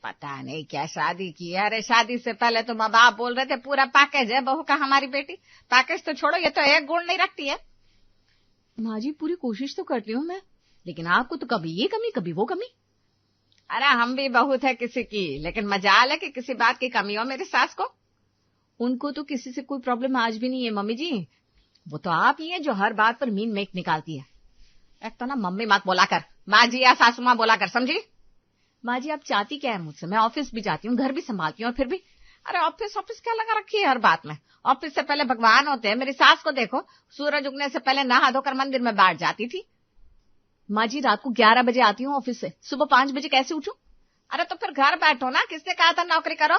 पता नहीं क्या शादी की है। अरे शादी से पहले तो माँ बाप बोल रहे थे पूरा पैकेज है बहू का हमारी बेटी। पैकेज तो छोड़ो, ये तो एक गुण नहीं रखती है। माँ जी पूरी कोशिश तो करती हूँ मैं, लेकिन आपको तो कभी ये कमी कभी वो कमी। अरे हम भी बहू थे किसी की, लेकिन मजाल है कि किसी बात की कमी हो मेरी सास को। उनको तो किसी से कोई प्रॉब्लम आज भी नहीं है मम्मी जी। वो तो आप ही हैं जो हर बात पर मीन मेक निकालती है। एक तो ना मम्मी मत बोला कर, माँ जी या सासू माँ बोला कर, समझी। माँ जी आप चाहती क्या है मुझसे? मैं ऑफिस भी जाती हूँ, घर भी संभालती हूँ, और फिर भी। अरे ऑफिस ऑफिस क्या लगा रखी है हर बात में? ऑफिस से पहले भगवान होते हैं। मेरी सास को देखो, सूरज उगने से पहले नहा धोकर मंदिर में बैठ जाती थी। माँ जी रात को 11 बजे आती हूँ ऑफिस से, सुबह 5 बजे कैसे उठूं? अरे तो फिर घर बैठो ना, किसने कहा था नौकरी करो।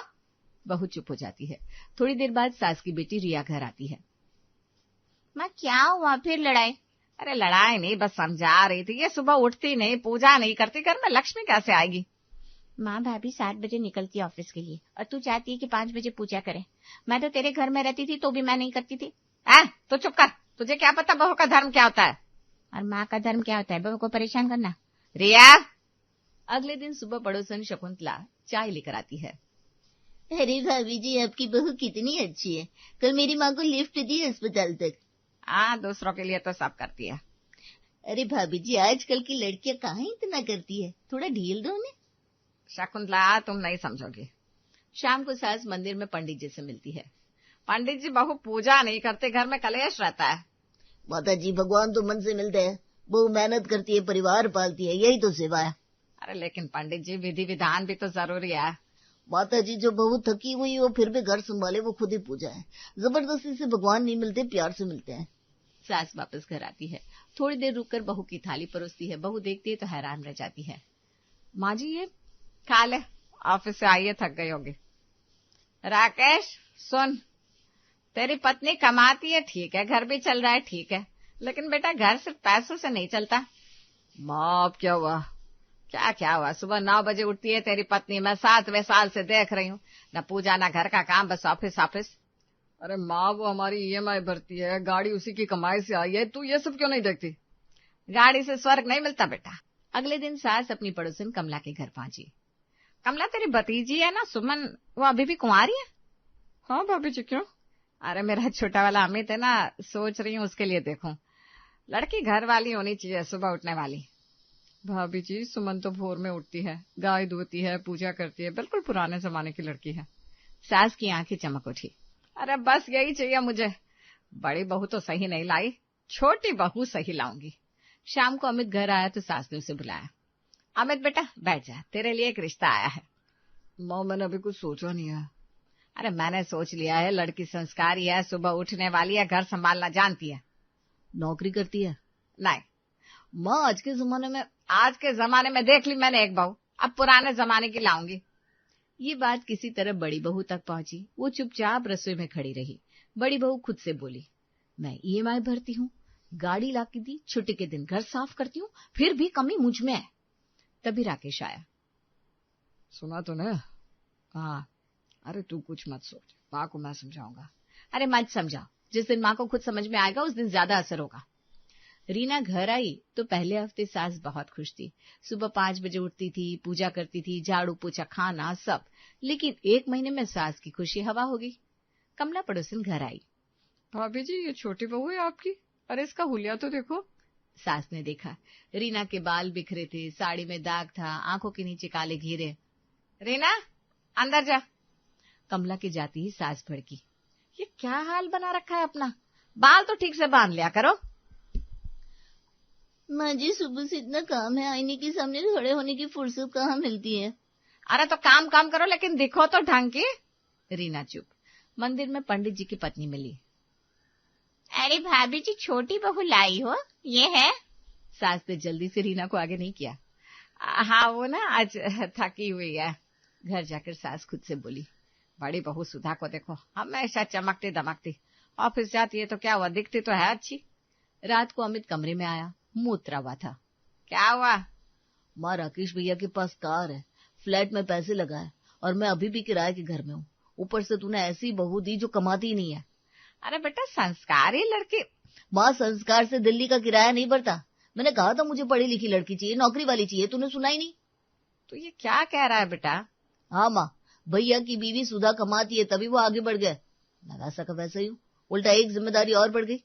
बहू चुप हो जाती है। थोड़ी देर बाद सास की बेटी रिया घर आती है। माँ क्या हुआ, फिर लड़ाई? अरे लड़ाई नहीं, बस समझा रही थी। ये सुबह उठती नहीं, पूजा नहीं करती, घर में लक्ष्मी कैसे आएगी? माँ भाभी 7 बजे निकलती है ऑफिस के लिए, और तू चाहती है कि 5 बजे पूजा करे। मैं तो तेरे घर में रहती थी तो भी मैं नहीं करती थी। तो चुप कर, तुझे क्या पता बहू का धर्म क्या होता है? और माँ का धर्म क्या होता है? बहू को परेशान करना। रिया। अगले दिन सुबह पड़ोसन शकुंतला चाय लेकर आती है। अरे भाभी जी आपकी बहू कितनी अच्छी है, कल मेरी माँ को लिफ्ट दी अस्पताल तक। दूसरों के लिए तो सब करती है। अरे भाभी जी आजकल की लड़कियां कहाँ इतना करती है, थोड़ा ढील दो उन्हें। शकुंतला तुम नहीं समझोगी। शाम को सास मंदिर में पंडित जी से मिलती है। पंडित जी बहू पूजा नहीं करते, घर में कलेश रहता है। माता जी भगवान तो मन से मिलते हैं, बहू मेहनत करती है, परिवार पालती है, यही तो सेवा है। अरे लेकिन पंडित जी विधि विधान भी तो जरूरी है। माता जी जो बहू थकी हुई हो फिर भी घर संभाले वो खुद ही पूजा है। जबरदस्ती से भगवान नहीं मिलते, प्यार से मिलते हैं। सास वापस घर आती है। थोड़ी देर रुककर बहू की थाली परोसती है। बहू देखती है तो हैरान रह जाती है। माँ जी ये खा ले, ऑफिस से आई है, थक गई होगी। राकेश सुन, तेरी पत्नी कमाती है ठीक है, घर भी चल रहा है ठीक है, लेकिन बेटा घर सिर्फ पैसों से नहीं चलता। माँ अब क्या हुआ? क्या हुआ? सुबह 9 बजे उठती है तेरी पत्नी, मैं 7वें साल से देख रही हूँ। न पूजा न घर का काम, बस ऑफिस ऑफिस। अरे माँ वो हमारी ईएमआई भरती है, गाड़ी उसी की कमाई से आई है, तू ये सब क्यों नहीं देखती? गाड़ी से स्वर्ग नहीं मिलता बेटा। अगले दिन सास अपनी पड़ोसन कमला के घर पहुंची। कमला तेरी भतीजी है ना सुमन, वो अभी भी कुंवारी है? हाँ भाभी जी क्यों? अरे मेरा छोटा वाला अमित है ना, सोच रही हूँ उसके लिए देखूं। लड़की घर वाली होनी चाहिए, सुबह उठने वाली। भाभी जी सुमन तो भोर में उठती है, गाय धोती है, पूजा करती है, बिल्कुल पुराने जमाने की लड़की है। सास की आंखें चमक उठी। अरे बस यही चाहिए मुझे। बड़ी बहू तो सही नहीं लाई, छोटी बहू सही लाऊंगी। शाम को अमित घर आया तो सास ने उसे बुलाया। अमित बेटा बैठ जा, तेरे लिए एक रिश्ता आया है। माँ मैंने अभी कुछ सोचा नहीं है। अरे मैंने सोच लिया है, लड़की संस्कारी है, सुबह उठने वाली है, घर संभालना जानती है। नौकरी करती है? नहीं। माँ आज के जमाने में देख ली मैंने एक बहू, अब पुराने जमाने की लाऊंगी। ये बात किसी तरह बड़ी बहू तक पहुंची। वो चुपचाप रसोई में खड़ी रही। बड़ी बहू खुद से बोली, मैं ईएमआई भरती हूँ, गाड़ी लाके दी, छुट्टी के दिन घर साफ करती हूँ, फिर भी कमी मुझ में है। तभी राकेश आया। सुना तूने? हाँ। अरे तू कुछ मत सोच, माँ को मैं समझाऊंगा। अरे मत समझाओ, जिस दिन माँ को खुद समझ में आएगा उस दिन ज्यादा असर होगा। रीना घर आई तो पहले हफ्ते सास बहुत खुश थी। सुबह 5 बजे उठती थी, पूजा करती थी, झाड़ू पोछा खाना सब। लेकिन 1 महीने में सास की खुशी हवा हो गई। कमला पड़ोसन घर आई। भाभी जी ये छोटी बहू है आपकी? अरे इसका हुलिया तो देखो। सास ने देखा, रीना के बाल बिखरे थे, साड़ी में दाग था, आंखों के नीचे काले घेरे। रीना अंदर जा। कमला के जाती ही सास भड़की, ये क्या हाल बना रखा है अपना, बाल तो ठीक से बांध लिया करो। माँ जी सुबह से इतना काम है, आईने के सामने खड़े होने की फुर्सत कहाँ मिलती है। अरे तो काम करो, लेकिन दिखो तो ढंग की। रीना चुप। मंदिर में पंडित जी की पत्नी मिली। अरे भाभी जी छोटी बहू लाई हो, ये है। सास ने जल्दी से रीना को आगे नहीं किया। हाँ वो ना आज थकी हुई है। घर जाकर सास खुद से बोली, बड़ी बहू सुधा को देखो, हमेशा चमकती दमकती, ऑफिस जाती है तो क्या हुआ, दिखती तो है अच्छी। रात को अमित कमरे में आया, मुंह उतरा हुआ था। क्या हुआ? माँ राकेश भैया के पास कार है, फ्लैट में पैसे लगाए और मैं अभी भी किराए के घर में हूँ। ऊपर से तूने ऐसी बहू दी जो कमाती ही नहीं है। अरे बेटा संस्कारी लड़की। माँ संस्कार से दिल्ली का किराया नहीं भरता। मैंने कहा था मुझे पढ़ी लिखी लड़की चाहिए, नौकरी वाली चाहिए, तूने सुना ही नहीं। तो ये क्या कह रहा है बेटा? हाँ माँ, भैया की बीवी सुधा कमाती है तभी वो आगे बढ़ गया। मैं वैसा का वैसा ही हूँ, उल्टा एक जिम्मेदारी और बढ़ गई।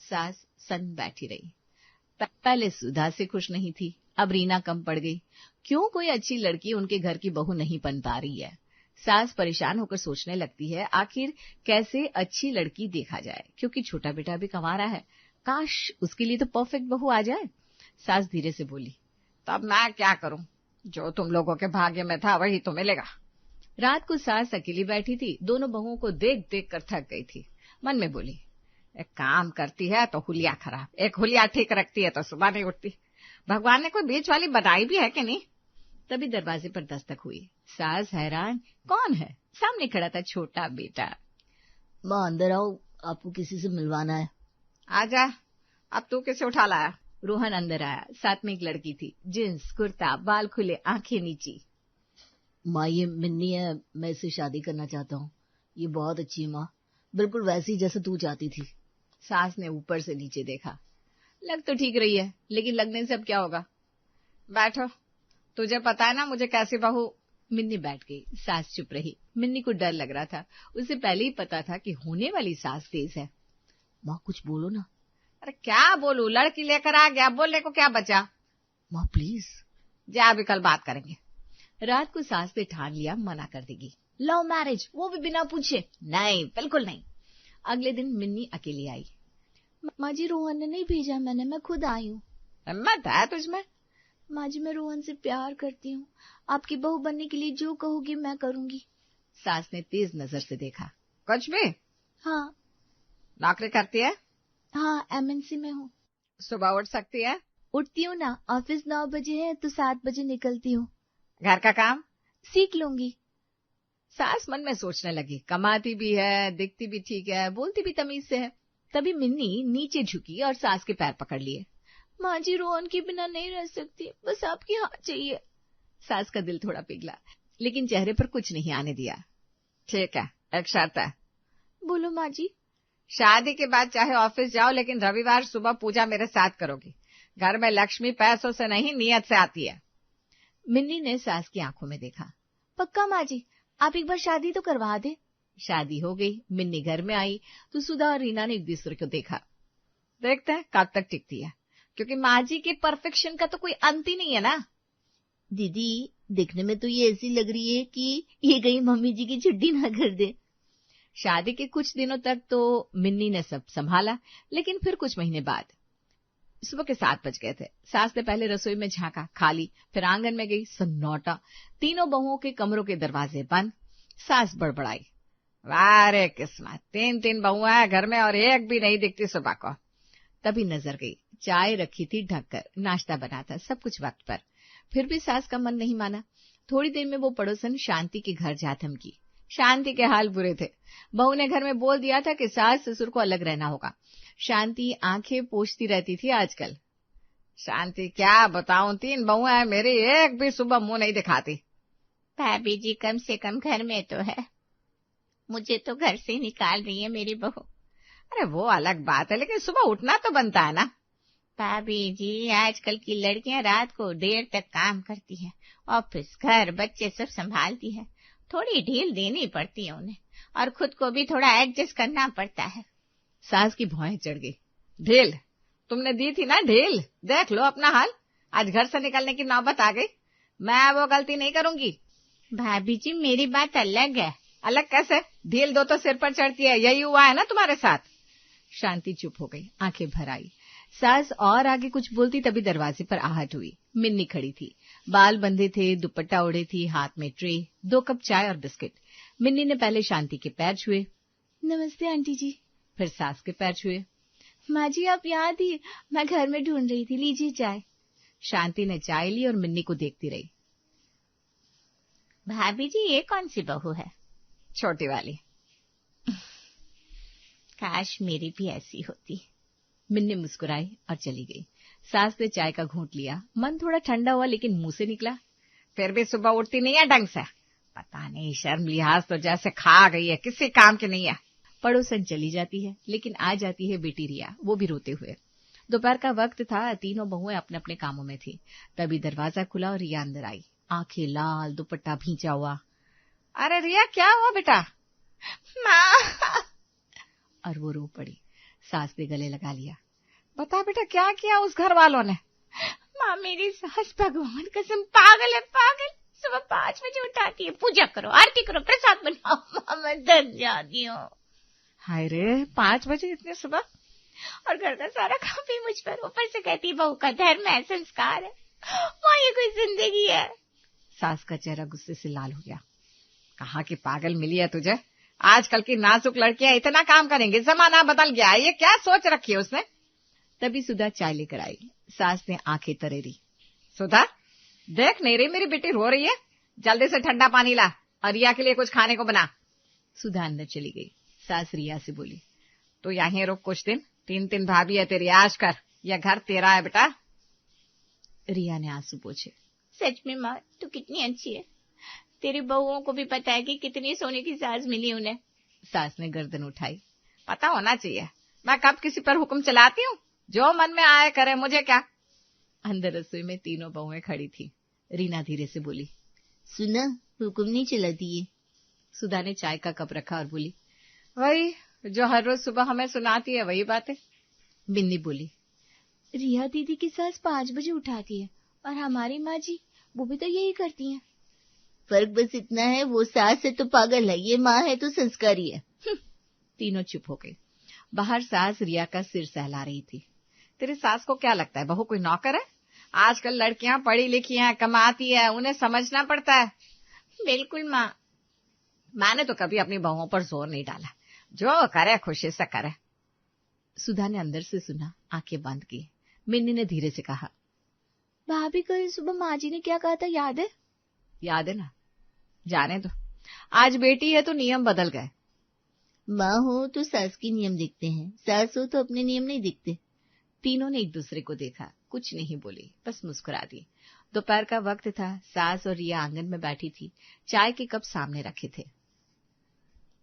सास सन बैठी रही। पहले सुधा से खुश नहीं थी, अब रीना कम पड़ गई। क्यों कोई अच्छी लड़की उनके घर की बहू नहीं बन पा रही है? सास परेशान होकर सोचने लगती है, आखिर कैसे अच्छी लड़की देखा जाए, क्योंकि छोटा बेटा भी कंवारा है। काश उसके लिए तो परफेक्ट बहू आ जाए। सास धीरे से बोली, तब मैं क्या करूं? जो तुम लोगों के भाग्य में था वही तो मिलेगा। रात को सास अकेली बैठी थी, दोनों बहुओं को देख देख कर थक गई थी। मन में बोली, एक काम करती है तो हुलिया खराब, एक हुलिया ठीक रखती है तो सुबह नहीं उठती। भगवान ने कोई बीच वाली बनाई भी है कि नहीं? तभी दरवाजे पर दस्तक हुई। सास हैरान, कौन है? सामने खड़ा था छोटा बेटा। माँ अंदर आओ, आपको किसी से मिलवाना है। आजा, अब तू किसे उठा लाया? रोहन अंदर आया, साथ में एक लड़की थी, जींस कुर्ता, बाल खुले, आंखें नीची। माँ ये मिन्नी है, मैं इससे शादी करना चाहता हूँ। ये बहुत अच्छी है माँ, बिल्कुल वैसी जैसे तू चाहती थी। सास ने ऊपर से नीचे देखा। लग तो ठीक रही है, लेकिन लगने से अब क्या होगा? बैठो, तुझे पता है ना मुझे कैसी बहू। मिन्नी बैठ गई। सास चुप रही। मिन्नी को डर लग रहा था, उसे पहले ही पता था कि होने वाली सास तेज है। माँ कुछ बोलो ना। अरे क्या बोलूं, लड़की लेकर आ गया, बोलने को क्या बचा? माँ प्लीज। जा, अभी कल बात करेंगे। रात को सास ने ठान लिया, मना कर देगी। लव मैरिज, वो भी बिना पूछे? नहीं, बिल्कुल नहीं। अगले दिन मिन्नी अकेली आई। माँ जी रोहन ने नहीं भेजा, मैं खुद आई हूँ। हिम्मत है तुझमें? माँ जी मैं रोहन से प्यार करती हूँ, आपकी बहू बनने के लिए जो कहोगी मैं करूंगी। सास ने तेज नजर से देखा। कुछ भी? हाँ। नौकरी करती है? हाँ, एमएनसी में हूँ। सुबह उठ सकती है? उठती हूँ ना, ऑफिस 9 बजे है तो 7 बजे निकलती हूँ। घर का काम सीख लूंगी। सास मन में सोचने लगी, कमाती भी है, दिखती भी ठीक है, बोलती भी तमीज से है। तभी मिन्नी नीचे झुकी और सास के पैर पकड़ लिए। माँ जी रोहन के बिना नहीं रह सकती, बस आपकी हाथ चाहिए। सास का दिल थोड़ा पिघला, लेकिन चेहरे पर कुछ नहीं आने दिया। ठीक है, एक शर्त है। बोलो माँ जी। शादी के बाद चाहे ऑफिस जाओ, लेकिन रविवार सुबह पूजा मेरे साथ करोगी। घर में लक्ष्मी पैसों से नहीं, नियत से आती है। मिन्नी ने सास की आंखों में देखा। पक्का माँ जी, आप एक बार शादी तो करवा दे। शादी हो गई। मिन्नी घर में आई तो सुधा और रीना ने एक दूसरे को देखा। देखते हैं कब तक टिकती है, क्योंकि माँ जी के परफेक्शन का तो कोई अंत ही नहीं है ना। दीदी देखने में तो ये ऐसी लग रही है कि ये कहीं मम्मी जी की छुट्टी ना कर दे। शादी के कुछ दिनों तक तो मिन्नी ने सब संभाला, लेकिन फिर कुछ महीने बाद सुबह के 7 बज गए थे। सास ने पहले रसोई में झांका, खा ली, फिर आंगन में गई, सन्नाटा। तीनों बहुओं के कमरों के दरवाजे बंद। सास बड़बड़ाई, वाह रे किस्मत, 3 बहुएं हैं घर में और एक भी नहीं दिखती सुबह को। तभी नजर गई, चाय रखी थी ढककर, नाश्ता बना था, सब कुछ वक्त पर। फिर भी सास का मन नहीं माना। थोड़ी देर में वो पड़ोसन शांति के घर जा थमकी। शांति के हाल बुरे थे। बहू ने घर में बोल दिया था कि सास ससुर को अलग रहना होगा। शांति आंखें पोंछती रहती थी आजकल। शांति क्या बताऊं, 3 बहुएं हैं मेरी, एक भी सुबह मुंह नहीं दिखाती। भाभी जी कम से कम घर में तो है, मुझे तो घर से निकाल रही है मेरी बहू। अरे वो अलग बात है, लेकिन सुबह उठना तो बनता है ना। भाभी जी आजकल की लड़कियां रात को देर तक काम करती हैं, ऑफिस घर बच्चे सब संभालती हैं, थोड़ी ढील देनी पड़ती है उन्हें, और खुद को भी थोड़ा एडजस्ट करना पड़ता है। सास की भौहें चढ़ गई। ढील तुमने दी थी ना, ढील देख लो अपना हाल। आज घर से निकलने की नौबत आ गई। मैं वो गलती नहीं करूंगी। भाभी जी मेरी बात अलग है। अलग कैसे? ढील दो तो सिर पर चढ़ती है, यही हुआ है ना तुम्हारे साथ। शांति चुप हो गई, आंखें भर आई। सास और आगे कुछ बोलती तभी दरवाजे पर आहट हुई। मिन्नी खड़ी थी, बाल बंधे थे, दुपट्टा ओढ़े थी, हाथ में ट्रे, 2 कप चाय और बिस्किट। मिन्नी ने पहले शांति के पैर छुए। नमस्ते आंटी जी। फिर सास के पैर छुए। माँ जी आप यहाँ थी, मैं घर में ढूंढ रही थी, लीजिए चाय। शांति ने चाय ली और मिन्नी को देखती रही। भाभी जी ये कौन सी बहू है? छोटी वाली। काश मेरी भी ऐसी होती। मिन्नी मुस्कुराई और चली गई। सास ने चाय का घूंट लिया, मन थोड़ा ठंडा हुआ, लेकिन मुंह से निकला, फिर भी सुबह उठती नहीं है ढंग से। पता नहीं, शर्म लिहाज तो जैसे खा गई है, किसी काम की नहीं है। पड़ोसन चली जाती है, लेकिन आ जाती है बेटी रिया, वो भी रोते हुए। दोपहर का वक्त था, तीनों बहुएं अपने अपने कामों में थी। तभी दरवाजा खुला और रिया अंदर आई। आंखें लाल, दुपट्टा भींचा हुआ। अरे रिया क्या हुआ बेटा? माँ। और वो रो पड़ी। सास ने गले लगा लिया। बता बेटा क्या किया उस घर वालों ने? माँ मेरी सास भगवान कसम पागल है, पागल। सुबह 5 बजे उठाती है, पूजा करो, आरती करो, प्रसाद बनाओ। माँ मैं थक जाती हूँ। हाय रे, 5 बजे इतने सुबह? और घर का सारा काम भी मुझ पर, ऊपर से कहती बहू का धर्म है, संस्कार है। माँ ये कोई जिंदगी है? सास का चेहरा गुस्से से लाल हो गया। कहाँ की पागल मिली है तुझे? आजकल की नाजुक लड़कियां इतना काम करेंगी? जमाना बदल गया, ये क्या सोच रखी है उसने? तभी सुधा चाय लेकर आई। सास ने आंखें तरेरी। सुधा देख नहीं रही मेरी बेटी रो रही है, जल्दी से ठंडा पानी ला और रिया के लिए कुछ खाने को बना। सुधा अंदर चली गई। सास रिया से बोली, तो यहीं रुक कुछ दिन, 3 भाभी है तेरी, आश कर, यह घर तेरा है बेटा। रिया ने आंसू पोंछे। सच में माँ तू कितनी अच्छी है। तेरी बहुओं को भी पता है कि कितनी सोने की सास मिली उन्हें। सास ने गर्दन उठाई। पता होना चाहिए, मैं कब किसी पर हुक्म चलाती हूँ? जो मन में आए करे, मुझे क्या। अंदर रसोई में तीनों बहुएं खड़ी थी। रीना धीरे से बोली, सुना, हुक्म नहीं चलाती है। सुधा ने चाय का कप रखा और बोली, वही जो हर रोज सुबह हमें सुनाती है, वही बातें। बिन्नी बोली, रिया दीदी की सास 5 बजे उठाती है और हमारी माँ जी वो भी तो यही करती हैं। फर्क बस इतना है, वो सास है तो पागल है, ये माँ है तो संस्कारी है। तीनों चुप हो गए। बाहर सास रिया का सिर सहला रही थी। तेरी सास को क्या लगता है बहू कोई नौकर है? आजकल लड़कियां पढ़ी लिखी हैं, कमाती है, उन्हें समझना पड़ता है। बिल्कुल माँ। मैंने तो कभी अपनी बहुओं पर जोर नहीं डाला, जो करे खुशी से करे। सुधा ने अंदर से सुना, आंखें बंद की। मिन्नी ने धीरे से कहा, भाभी कल सुबह माँ जी ने क्या कहा था याद है? याद है ना, जाने दो, आज बेटी है तो नियम बदल गए। माँ हो तो सास के नियम दिखते हैं, सास हो तो अपने नियम नहीं दिखते। तीनों ने एक दूसरे को देखा, कुछ नहीं बोली, बस मुस्कुरा दी। दोपहर का वक्त था। सास और रिया आंगन में बैठी थी, चाय के कप सामने रखे थे।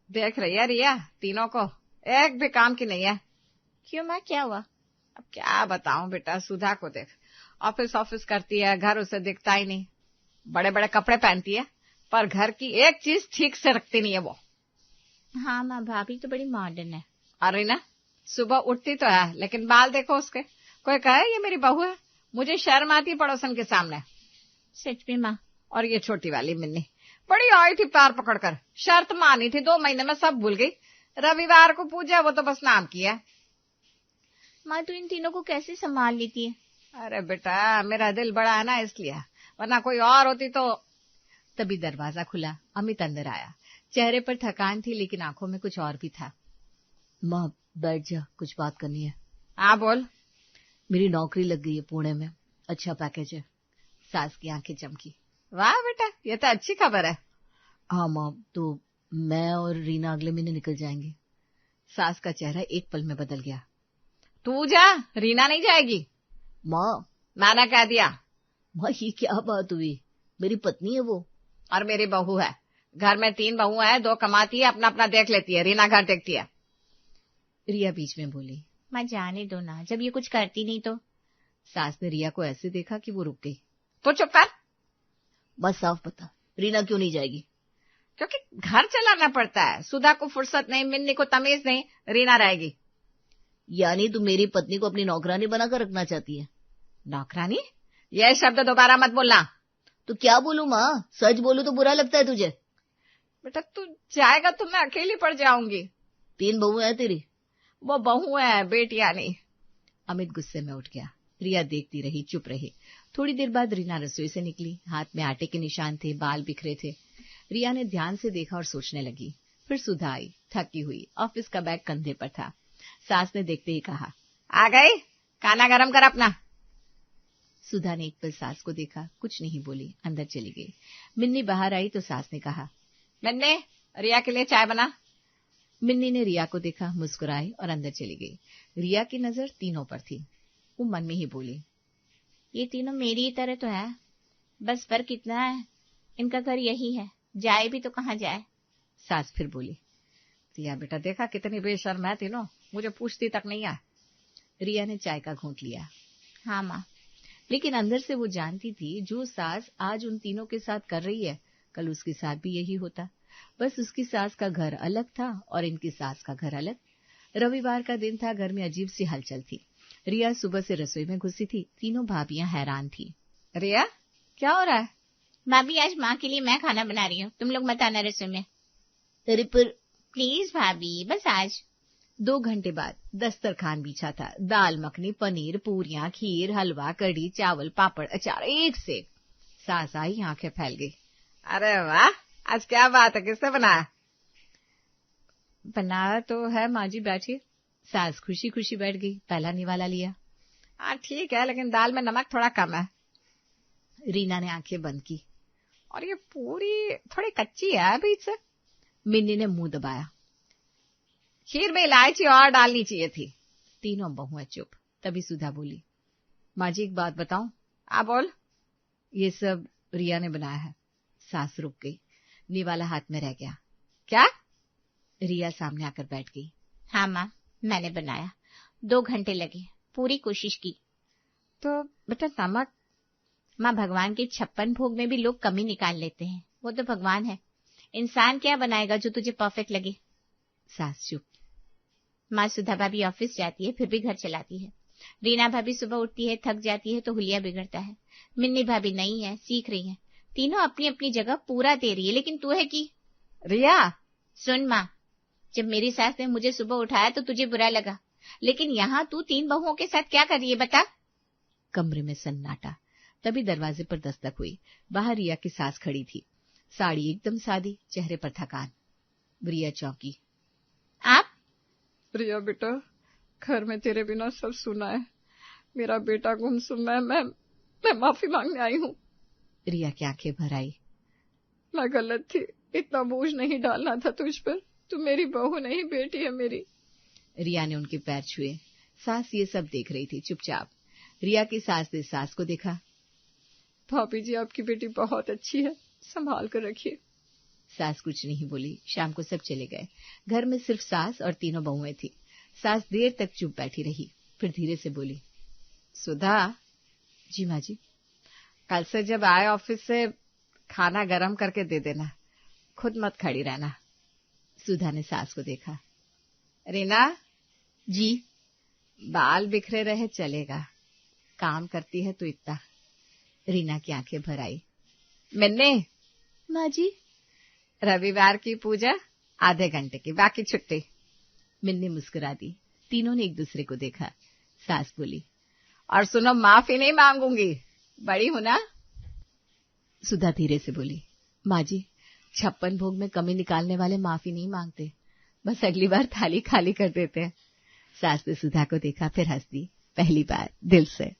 देख रही है रिया, तीनों को एक भी काम की नहीं है। क्यों माँ क्या हुआ? अब क्या बताऊं बेटा, सुधा को देख, ऑफिस करती है, घर उसे दिखता ही नहीं। बड़े बड़े कपड़े पहनती है, पर घर की एक चीज ठीक से रखती नहीं है वो। हाँ माँ, भाभी तो बड़ी मॉडर्न है। अरे ना, सुबह उठती तो है, लेकिन बाल देखो उसके। कोई कहे ये मेरी बहू है, मुझे शर्म आती है पड़ोसन के सामने। सच में माँ। और ये छोटी वाली मिन्नी बड़ी आई थी पैर पकड़कर, शर्त मानी थी, 2 महीने में सब भूल गई। रविवार को पूजा, वो तो बस नाम की है। माँ तू इन तीनों को कैसे संभाल लेती है? अरे बेटा मेरा दिल बड़ा है ना, इसलिए, वरना कोई और होती तो। तभी दरवाजा खुला। अमित अंदर आया। चेहरे पर थकान थी, लेकिन आंखों में कुछ और भी था। माँ बैठ जा, कुछ बात करनी है। हाँ बोल। मेरी नौकरी लग गई है पुणे में, अच्छा पैकेज है। सास की आंखें चमकी। वाह बेटा, ये तो अच्छी खबर है। हाँ माँ, तो मैं और रीना अगले महीने निकल जाएंगे। सास का चेहरा एक पल में बदल गया। तू जा, रीना नहीं जाएगी। माँ, मैंने कह दिया। माँ ये क्या बात हुई? मेरी पत्नी है वो। और मेरी बहू है। घर में 3 बहू है, 2 कमाती है, अपना अपना देख लेती है, रीना घर देखती है। रिया बीच में बोली, माँ जाने दो ना, जब ये कुछ करती नहीं तो। सास ने रिया को ऐसे देखा कि वो रुक गई। तो चुप कर। बस साफ बता, रीना क्यों नहीं जाएगी? क्योंकि घर चलाना पड़ता है। सुधा को फुर्सत नहीं, मिन्नी को तमीज नहीं, रीना रहेगी। यानी तू मेरी पत्नी को अपनी नौकरानी बनाकर रखना चाहती है? नौकरानी? यह शब्द दोबारा मत बोलना। तो क्या बोलूं माँ? सच बोलूं तो बुरा लगता है तुझे? बेटा तू जाएगा तो मैं अकेली पड़ जाऊंगी। 3 बहू है तेरी। वो बहू है, बेटियां नहीं। अमित गुस्से में उठ गया। रिया देखती रही, चुप रही। थोड़ी देर बाद रीना रसोई से निकली। हाथ में आटे के निशान थे, बाल बिखरे थे। रिया ने ध्यान से देखा और सोचने लगी। फिर सुधा आई, थकी हुई, ऑफिस का बैग कंधे पर था। सास ने देखते ही कहा, आ गई, खाना गरम कर अपना। सुधा ने एक पल सास को देखा, कुछ नहीं बोली, अंदर चली गई। मिन्नी बाहर आई तो सास ने कहा, मिन्नी रिया के लिए चाय बना। मिन्नी ने रिया को देखा, मुस्कुराई और अंदर चली गई। रिया की नजर तीनों पर थी। वो मन में ही बोली, ये तीनों मेरी ही तरह तो है, बस फर्क इतना है इनका घर यही है, जाए भी तो कहाँ जाए। सास फिर बोली, रिया बेटा देखा कितनी बेशर्म है तीनों, मुझे पूछती तक नहीं है। रिया ने चाय का घूंट लिया। हाँ माँ, लेकिन अंदर से वो जानती थी जो सास आज उन तीनों के साथ कर रही है, कल उसके साथ भी यही होता। बस उसकी सास का घर अलग था और इनकी सास का घर अलग। रविवार का दिन था, घर में अजीब सी हलचल थी। रिया सुबह से रसोई में घुसी थी। तीनों भाभियां हैरान थी। रिया, क्या हो रहा है? भाभी, आज माँ के लिए मैं खाना बना रही हूँ, तुम लोग मत आना रसोई में। अरे पर प्लीज भाभी, बस आज। 2 घंटे बाद दस्तरखान बिछा था। दाल मखनी, पनीर, पूरियां, खीर, हलवा, कढ़ी, चावल, पापड़, अचार, एक से। सास आई, आंखें फैल गई। अरे वाह, आज क्या बात है, किसने बनाया? बनाया तो है माँ जी, बैठिए। सास खुशी खुशी बैठ गई, पहला निवाला लिया। हाँ ठीक है, लेकिन दाल में नमक थोड़ा कम है। रीना ने आंखें बंद की। और ये पूरी थोड़ी कच्ची है बीच से। मिन्नी ने मुंह दबाया। खीर में इलायची और डालनी चाहिए थी। तीनों बहुएं चुप। तभी सुधा बोली, माँ जी एक बात बताऊं? आप बोल। ये सब रिया ने बनाया है। सास रुक गई, निवाला हाथ में रह गया। क्या? रिया सामने आकर बैठ गई। हाँ माँ, मैंने बनाया, 2 घंटे लगे, पूरी कोशिश की। तो बेटा नमक। माँ, भगवान के 56 भोग में भी लोग कमी निकाल लेते हैं, वो तो भगवान है, इंसान क्या बनाएगा जो तुझे परफेक्ट लगे। सास चुप। माँ, सुधा भाभी ऑफिस जाती है फिर भी घर चलाती है। रीना भाभी सुबह उठती है, थक जाती है तो हुलिया बिगड़ता है। मिन्नी भाभी नई है, सीख रही है। तीनों अपनी अपनी जगह पूरा दे रही है, लेकिन तू है कि। रिया सुन माँ, जब मेरी सास ने मुझे सुबह उठाया तो तुझे बुरा लगा, लेकिन यहाँ तू 3 बहुओं के साथ क्या कर रही है बता। कमरे में सन्नाटा। तभी दरवाजे पर दस्तक हुई। बाहर रिया की सास खड़ी थी, साड़ी एकदम सादी, चेहरे पर थकान। रिया चौंकी। आप? रिया बेटा, घर में तेरे बिना सब सुना है। मेरा बेटा गुमसुम है, मैं माफी मांगने आई हूँ। रिया की आंखें भर आई। मैं गलत थी, इतना बोझ नहीं डालना था तुझ पर। तू मेरी बहू नहीं, बेटी है मेरी। रिया ने उनके पैर छुए। सास ये सब देख रही थी चुपचाप। रिया की सास ने सास को देखा। भाभी जी, आपकी बेटी बहुत अच्छी है, संभाल कर रखिए। सास कुछ नहीं बोली। शाम को सब चले गए। घर में सिर्फ सास और तीनों बहुएं थी। सास देर तक चुप बैठी रही, फिर धीरे से बोली, सुधा। जी माँ जी। कल से जब आए ऑफिस से खाना गरम करके दे देना, खुद मत खड़ी रहना। सुधा ने सास को देखा। रीना जी। बाल बिखरे रहे चलेगा, काम करती है तू इतना। रीना की आंखें भर आई। मिन्नी। माँ जी। रविवार की पूजा आधे घंटे की, बाकी छुट्टी। मिन्नी मुस्कुरा दी। तीनों ने एक दूसरे को देखा। सास बोली, और सुनो, माफी नहीं मांगूंगी, बड़ी हूं ना। सुधा धीरे से बोली, माँ जी 56 भोग में कमी निकालने वाले माफी नहीं मांगते, बस अगली बार थाली खाली कर देते हैं। सास ने सुधा को देखा, फिर हंस दी, पहली बार दिल से।